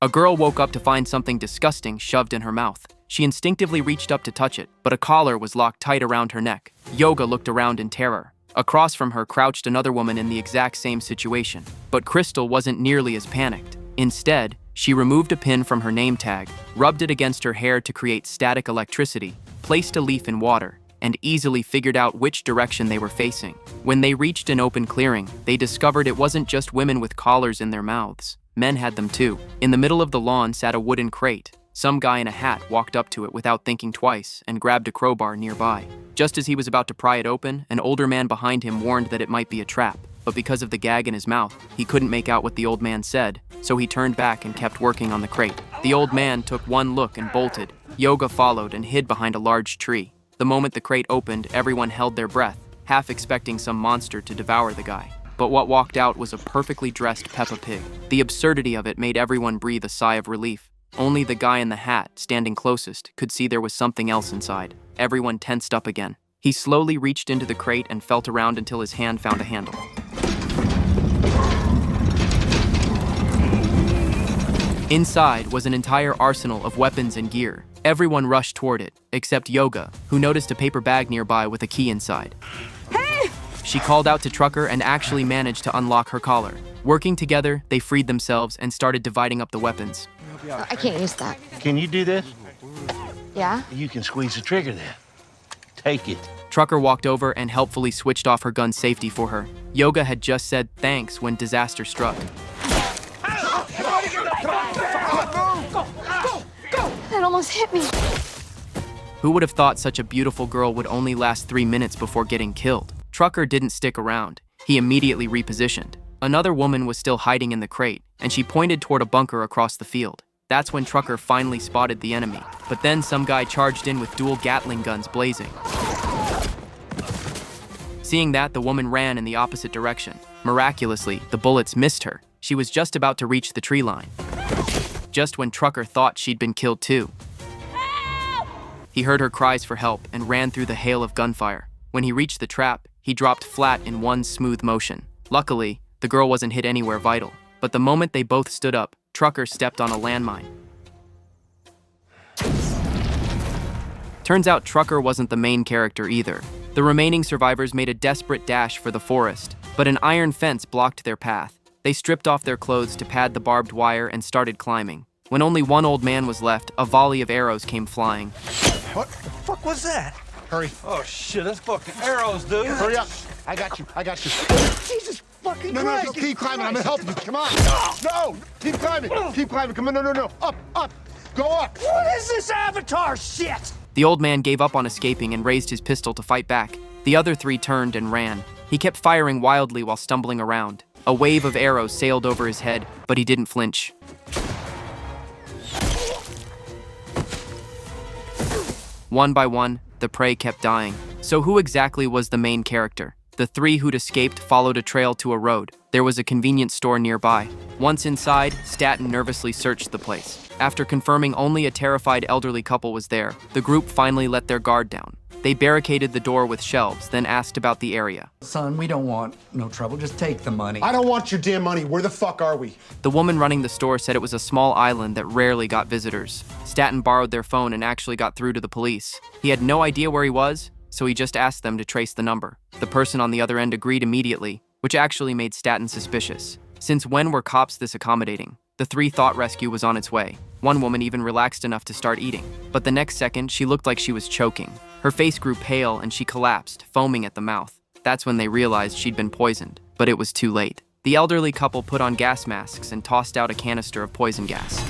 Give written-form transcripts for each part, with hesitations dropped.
A girl woke up to find something disgusting shoved in her mouth. She instinctively reached up to touch it, but a collar was locked tight around her neck. Yoga looked around in terror. Across from her crouched another woman in the exact same situation. But Crystal wasn't nearly as panicked. Instead, she removed a pin from her name tag, rubbed it against her hair to create static electricity, placed a leaf in water, and easily figured out which direction they were facing. When they reached an open clearing, they discovered it wasn't just women with collars in their mouths. Men had them too. In the middle of the lawn sat a wooden crate. Some guy in a hat walked up to it without thinking twice and grabbed a crowbar nearby. Just as he was about to pry it open, an older man behind him warned that it might be a trap. But because of the gag in his mouth, he couldn't make out what the old man said, so he turned back and kept working on the crate. The old man took one look and bolted. Yoga followed and hid behind a large tree. The moment the crate opened, everyone held their breath, half expecting some monster to devour the guy. But what walked out was a perfectly dressed Peppa Pig. The absurdity of it made everyone breathe a sigh of relief. Only the guy in the hat, standing closest, could see there was something else inside. Everyone tensed up again. He slowly reached into the crate and felt around until his hand found a handle. Inside was an entire arsenal of weapons and gear. Everyone rushed toward it, except Yoga, who noticed a paper bag nearby with a key inside. Hey! She called out to Trucker and actually managed to unlock her collar. Working together, they freed themselves and started dividing up the weapons. I can't use that. Can you do this? Yeah? You can squeeze the trigger then. Take it. Trucker walked over and helpfully switched off her gun's safety for her. Yoga had just said thanks when disaster struck. That almost hit me. Who would have thought such a beautiful girl would only last 3 minutes before getting killed? Trucker didn't stick around. He immediately repositioned. Another woman was still hiding in the crate, and she pointed toward a bunker across the field. That's when Trucker finally spotted the enemy. But then some guy charged in with dual Gatling guns blazing. Seeing that, the woman ran in the opposite direction. Miraculously, the bullets missed her. She was just about to reach the tree line. Just when Trucker thought she'd been killed too. He heard her cries for help and ran through the hail of gunfire. When he reached the trap, he dropped flat in one smooth motion. Luckily, the girl wasn't hit anywhere vital. But the moment they both stood up, Trucker stepped on a landmine. Turns out Trucker wasn't the main character either. The remaining survivors made a desperate dash for the forest, but an iron fence blocked their path. They stripped off their clothes to pad the barbed wire and started climbing. When only one old man was left, a volley of arrows came flying. What the fuck was that? Hurry. Oh shit, that's fucking arrows, dude. Hurry up. I got you. Jesus fucking No, Christ. keep climbing. I'm gonna help you. Come on. No, keep climbing. Keep climbing. Come on, no. Up. Go up. What is this Avatar shit? The old man gave up on escaping and raised his pistol to fight back. The other three turned and ran. He kept firing wildly while stumbling around. A wave of arrows sailed over his head, but he didn't flinch. One by one, the prey kept dying. So who exactly was the main character? The three who'd escaped followed a trail to a road. There was a convenience store nearby. Once inside, Staten nervously searched the place. After confirming only a terrified elderly couple was there, the group finally let their guard down. They barricaded the door with shelves, then asked about the area. Son, we don't want no trouble. Just take the money. I don't want your damn money. Where the fuck are we? The woman running the store said it was a small island that rarely got visitors. Staten borrowed their phone and actually got through to the police. He had no idea where he was, so he just asked them to trace the number. The person on the other end agreed immediately, which actually made Staten suspicious. Since when were cops this accommodating? The three thought rescue was on its way. One woman even relaxed enough to start eating. But the next second, she looked like she was choking. Her face grew pale and she collapsed, foaming at the mouth. That's when they realized she'd been poisoned, but it was too late. The elderly couple put on gas masks and tossed out a canister of poison gas.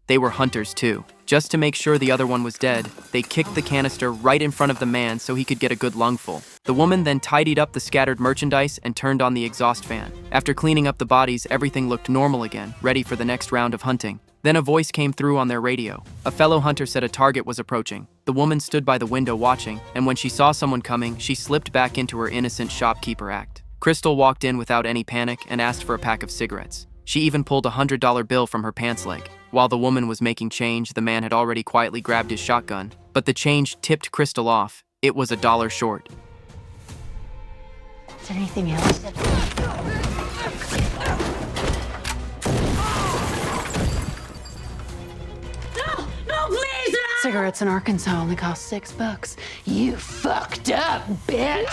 They were hunters too. Just to make sure the other one was dead, they kicked the canister right in front of the man so he could get a good lungful. The woman then tidied up the scattered merchandise and turned on the exhaust fan. After cleaning up the bodies, everything looked normal again, ready for the next round of hunting. Then a voice came through on their radio. A fellow hunter said a target was approaching. The woman stood by the window watching, and when she saw someone coming, she slipped back into her innocent shopkeeper act. Crystal walked in without any panic and asked for a pack of cigarettes. She even pulled a $100 bill from her pants leg. While the woman was making change, the man had already quietly grabbed his shotgun. But the change tipped Crystal off. It was $1 short. Is there anything else? No, please! Cigarettes in Arkansas only cost $6. You fucked up, bitch!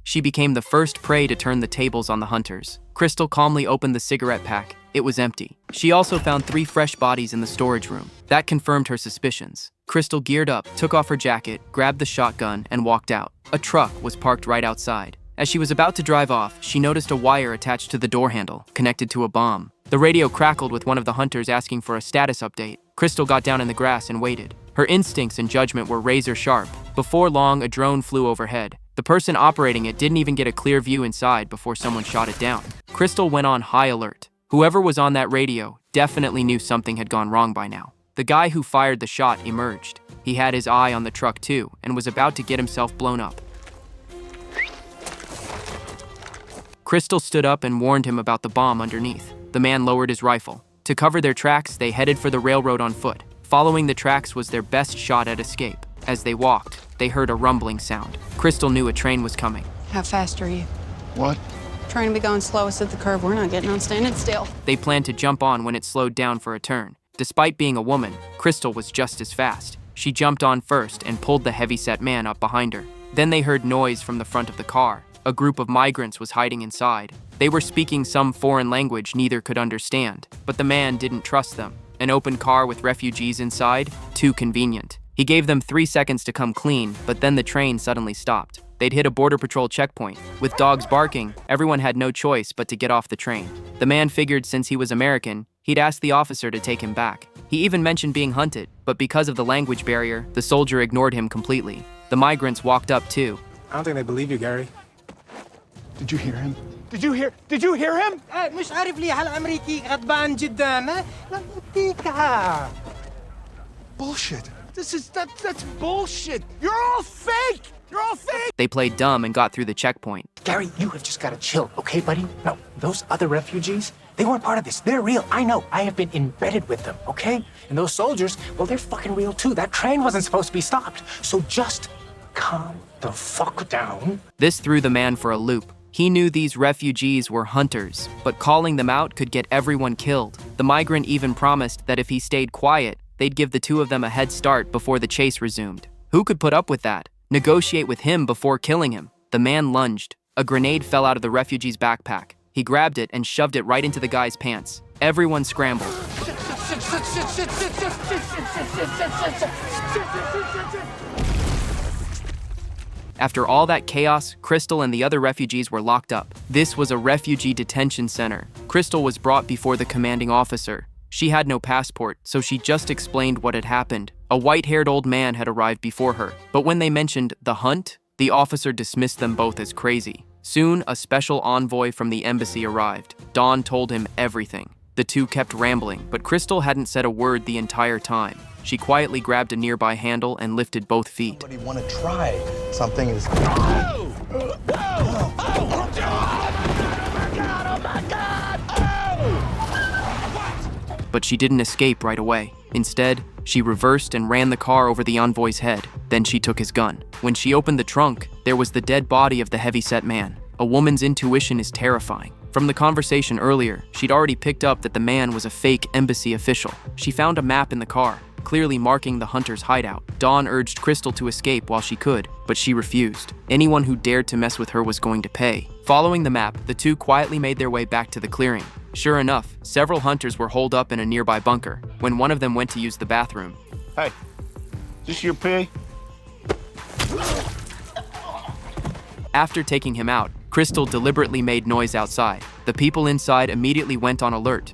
She became the first prey to turn the tables on the hunters. Crystal calmly opened the cigarette pack. It was empty. She also found 3 fresh bodies in the storage room. That confirmed her suspicions. Crystal geared up, took off her jacket, grabbed the shotgun, and walked out. A truck was parked right outside. As she was about to drive off, she noticed a wire attached to the door handle, connected to a bomb. The radio crackled with one of the hunters asking for a status update. Crystal got down in the grass and waited. Her instincts and judgment were razor sharp. Before long, a drone flew overhead. The person operating it didn't even get a clear view inside before someone shot it down. Crystal went on high alert. Whoever was on that radio definitely knew something had gone wrong by now. The guy who fired the shot emerged. He had his eye on the truck too, and was about to get himself blown up. Crystal stood up and warned him about the bomb underneath. The man lowered his rifle. To cover their tracks, they headed for the railroad on foot. Following the tracks was their best shot at escape. As they walked, they heard a rumbling sound. Crystal knew a train was coming. How fast are you? What? Trying to be going slowest at the curve. We're not getting on standing still. They planned to jump on when it slowed down for a turn. Despite being a woman, Crystal was just as fast. She jumped on first and pulled the heavy-set man up behind her. Then they heard noise from the front of the car. A group of migrants was hiding inside. They were speaking some foreign language neither could understand, but the man didn't trust them. An open car with refugees inside? Too convenient. He gave them 3 seconds to come clean, but then the train suddenly stopped. They'd hit a border patrol checkpoint. With dogs barking, everyone had no choice but to get off the train. The man figured since he was American, he'd ask the officer to take him back. He even mentioned being hunted, but because of the language barrier, the soldier ignored him completely. The migrants walked up too. I don't think they believe you, Gary. Did you hear him? Did you hear him? مش عارف ليه هالأمريكي غضبان جدا. ها؟ Bullshit. That's bullshit. You're all fake. You're all fake. They played dumb and got through the checkpoint. Gary, you have just got to chill, okay, buddy? No, those other refugees, they weren't part of this. They're real. I know. I have been embedded with them, okay? And those soldiers, well, they're fucking real too. That train wasn't supposed to be stopped. So just calm the fuck down. This threw the man for a loop. He knew these refugees were hunters, but calling them out could get everyone killed. The migrant even promised that if he stayed quiet, they'd give the two of them a head start before the chase resumed. Who could put up with that? Negotiate with him before killing him. The man lunged. A grenade fell out of the refugee's backpack. He grabbed it and shoved it right into the guy's pants. Everyone scrambled. After all that chaos, Crystal and the other refugees were locked up. This was a refugee detention center. Crystal was brought before the commanding officer. She had no passport, so she just explained what had happened. A white-haired old man had arrived before her, but when they mentioned the hunt, the officer dismissed them both as crazy. Soon, a special envoy from the embassy arrived. Dawn told him everything. The two kept rambling, but Crystal hadn't said a word the entire time. She quietly grabbed a nearby handle and lifted both feet. Anybody want to try something is... But she didn't escape right away. Instead, she reversed and ran the car over the envoy's head. Then she took his gun. When she opened the trunk, there was the dead body of the heavy-set man. A woman's intuition is terrifying. From the conversation earlier, she'd already picked up that the man was a fake embassy official. She found a map in the car, clearly marking the hunter's hideout. Dawn urged Crystal to escape while she could, but she refused. Anyone who dared to mess with her was going to pay. Following the map, the two quietly made their way back to the clearing. Sure enough, several hunters were holed up in a nearby bunker. When one of them went to use the bathroom, Hey, this your pig? after taking him out, Crystal deliberately made noise outside. The people inside immediately went on alert.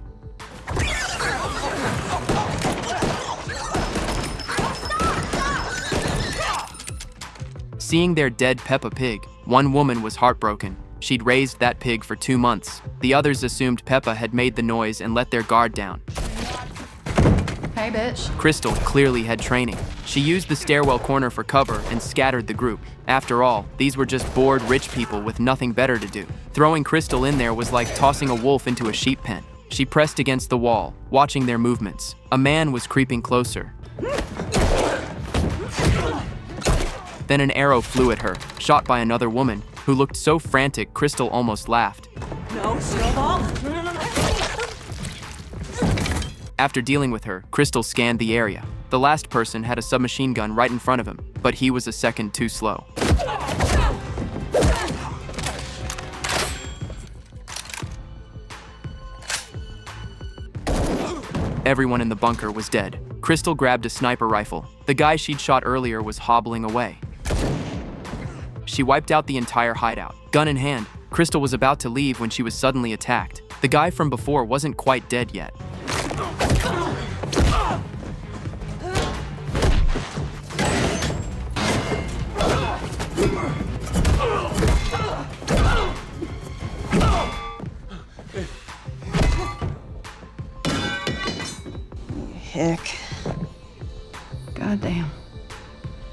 Seeing their dead Peppa Pig, one woman was heartbroken. She'd raised that pig for 2 months. The others assumed Peppa had made the noise and let their guard down. Hey, bitch. Crystal clearly had training. She used the stairwell corner for cover and scattered the group. After all, these were just bored rich people with nothing better to do. Throwing Crystal in there was like tossing a wolf into a sheep pen. She pressed against the wall, watching their movements. A man was creeping closer. Then an arrow flew at her, shot by another woman, who looked so frantic Crystal almost laughed. No, snowball. After dealing with her, Crystal scanned the area. The last person had a submachine gun right in front of him, but he was a second too slow. Everyone in the bunker was dead. Crystal grabbed a sniper rifle. The guy she'd shot earlier was hobbling away. She wiped out the entire hideout, gun in hand. Crystal was about to leave when she was suddenly attacked. The guy from before wasn't quite dead yet. Heck. Goddamn.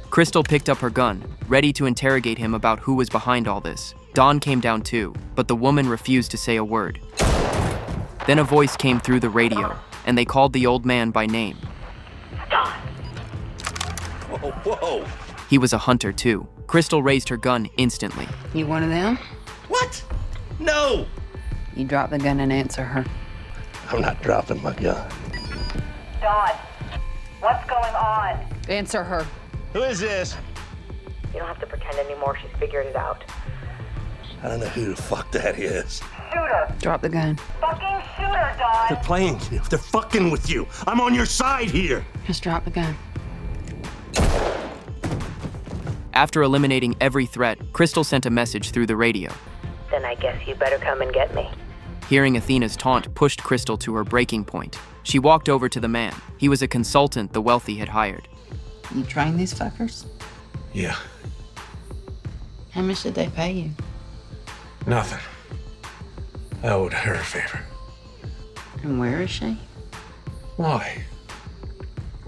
Crystal picked up her gun, ready to interrogate him about who was behind all this. Dawn came down too, but the woman refused to say a word. Then a voice came through the radio, and they called the old man by name. Whoa, whoa. He was a hunter too. Crystal raised her gun instantly. You one of them? What? No! You drop the gun and answer her. I'm not dropping my gun. Dawn, what's going on? Answer her. Who is this? You don't have to pretend anymore. She's figured it out. I don't know who the fuck that is. Shoot her. Drop the gun. Fucking shoot her, Dawn. They're playing you. They're fucking with you. I'm on your side here. Just drop the gun. After eliminating every threat, Crystal sent a message through the radio. Then I guess you better come and get me. Hearing Athena's taunt pushed Crystal to her breaking point. She walked over to the man. He was a consultant the wealthy had hired. You train these fuckers? Yeah, How much did they pay you? nothing. I owed her a favor. And where is she? Why?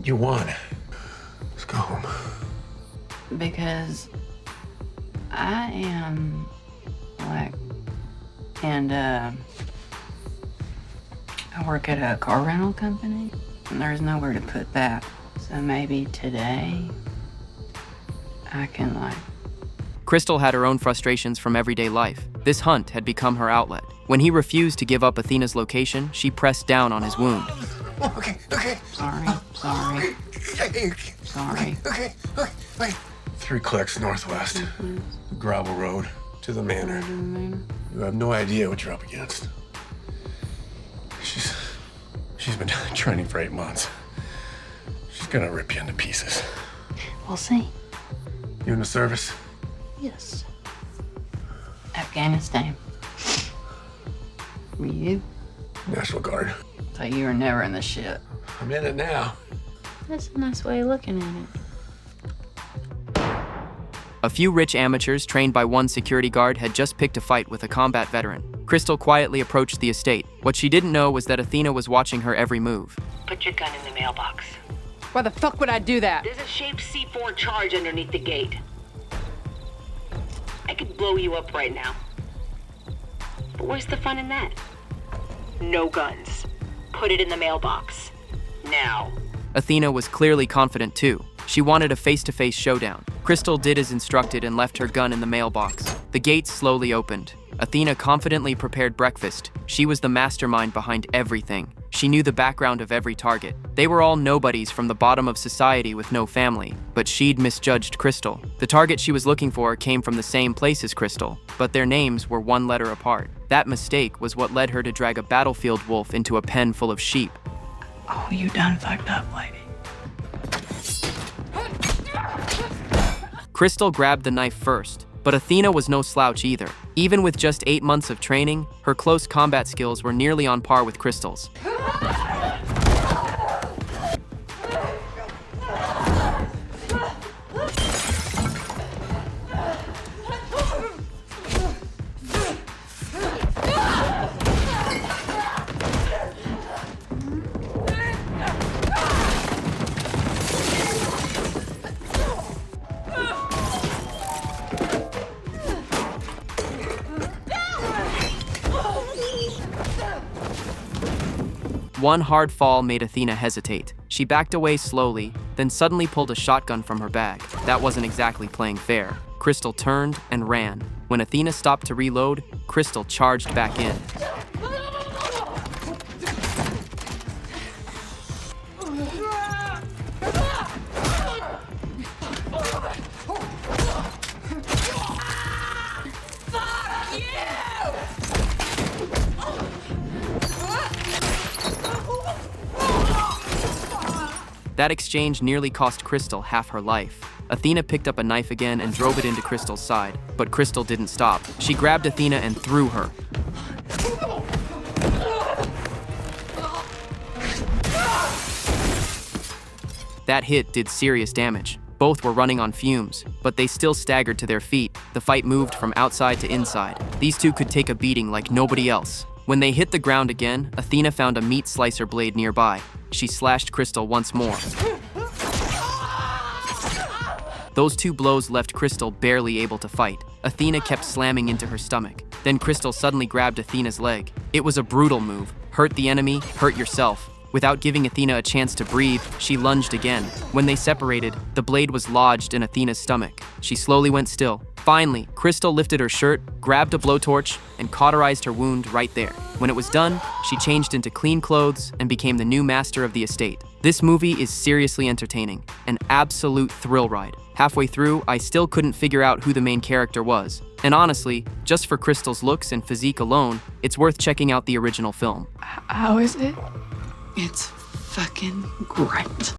You won. Let's go home. Because I am black and I work at a car rental company and there's nowhere to put that. So maybe today I can Crystal had her own frustrations from everyday life. This hunt had become her outlet. When he refused to give up Athena's location, she pressed down on his wound. Okay. Sorry. Okay. 3 clicks northwest, gravel road to the manor. You have no idea what you're up against. She's been training for 8 months. She's gonna rip you into pieces. We'll see. You in the service? Yes. Afghanistan. Were you? National Guard. So you were never in the shit. I'm in it now. That's a nice way of looking at it. A few rich amateurs trained by one security guard had just picked a fight with a combat veteran. Crystal quietly approached the estate. What she didn't know was that Athena was watching her every move. Put your gun in the mailbox. Why the fuck would I do that? There's a shaped C4 charge underneath the gate. I could blow you up right now. But where's the fun in that? No guns. Put it in the mailbox. Now. Athena was clearly confident too. She wanted a face-to-face showdown. Crystal did as instructed and left her gun in the mailbox. The gate slowly opened. Athena confidently prepared breakfast. She was the mastermind behind everything. She knew the background of every target. They were all nobodies from the bottom of society with no family, but she'd misjudged Crystal. The target she was looking for came from the same place as Crystal, but their names were 1 letter apart. That mistake was what led her to drag a battlefield wolf into a pen full of sheep. Oh, you done fucked up, lady. Crystal grabbed the knife first, but Athena was no slouch either. Even with just 8 months of training, her close combat skills were nearly on par with Crystal's. One hard fall made Athena hesitate. She backed away slowly, then suddenly pulled a shotgun from her bag. That wasn't exactly playing fair. Crystal turned and ran. When Athena stopped to reload, Crystal charged back in. That exchange nearly cost Crystal half her life. Athena picked up a knife again and drove it into Crystal's side, but Crystal didn't stop. She grabbed Athena and threw her. That hit did serious damage. Both were running on fumes, but they still staggered to their feet. The fight moved from outside to inside. These two could take a beating like nobody else. When they hit the ground again, Athena found a meat slicer blade nearby. She slashed Crystal once more. Those two blows left Crystal barely able to fight. Athena kept slamming into her stomach. Then Crystal suddenly grabbed Athena's leg. It was a brutal move. Hurt the enemy, hurt yourself. Without giving Athena a chance to breathe, she lunged again. When they separated, the blade was lodged in Athena's stomach. She slowly went still. Finally, Crystal lifted her shirt, grabbed a blowtorch, and cauterized her wound right there. When it was done, she changed into clean clothes and became the new master of the estate. This movie is seriously entertaining, an absolute thrill ride. Halfway through, I still couldn't figure out who the main character was. And honestly, just for Crystal's looks and physique alone, it's worth checking out the original film. How is it? It's fucking great.